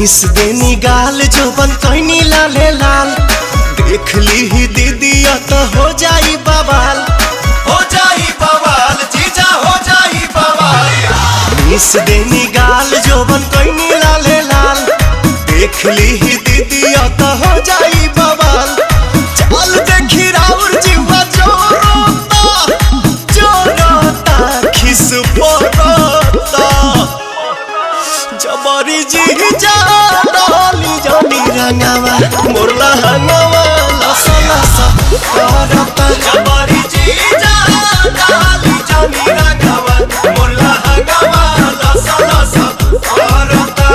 Miss देनी गाल जोबन कहनी लाले लाल देख ली ही दीदी तो हो जाई बवाल जीजा हो जाई बवाल। मिस देनी गाल जोबन कहनी लाले लाल देख ली ही दीदी तो हो जाई बवाल। चल देखी राउर जीवा जोरोता खिस पड़ता जबरी जीजा डाली जानी रंगावा मोरला हंगावा लसा लसा करता जबरी जीजा डाली जानी रंगावा मोरला हंगावा लसा लसा करता।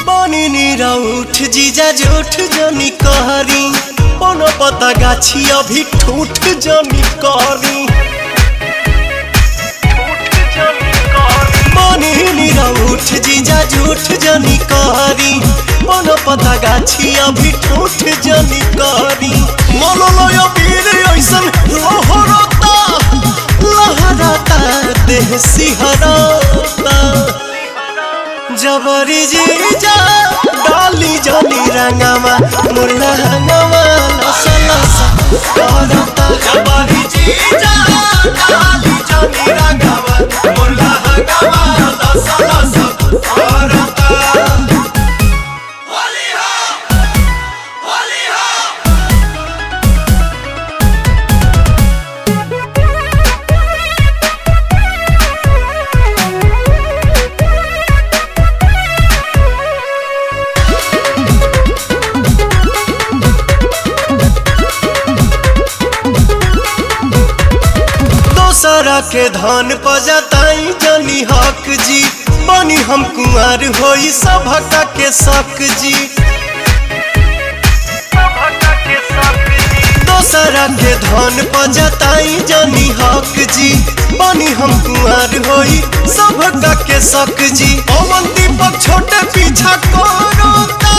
उठ जीजा जूठ जनी कहरी कोनो पता गाछी अभी ठूठ जनी कहरी उठ जीजा जूठ जनी कहरी कोनो पता गाछी अभी ठूठ जनी कहरी मोलो लोयो वीर ऐसन लहरता लहरता देह सिहरता जबरी जीजा डाली जानी रंगावा मुरला हंगावा लसा लसा करता जबरी जीजा डाली जानी रंगावा मुरला हंगावा लसा लसा करता। होली हो होली हो दोसरा के धन पजताई जनी हक जी बनी हम कुंवर होई सभका के शक जी। दोसरा के धन पजताई जनी हक जी बनी हम कुंवर होई सभका के शक जी। पवन दीपक छोटे पीछा करता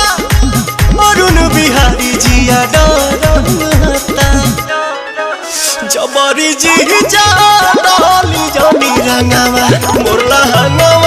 अरुण बिहारी जिया डरता जबरी जीजा डाली जानी रंगावा मोरला हंगावा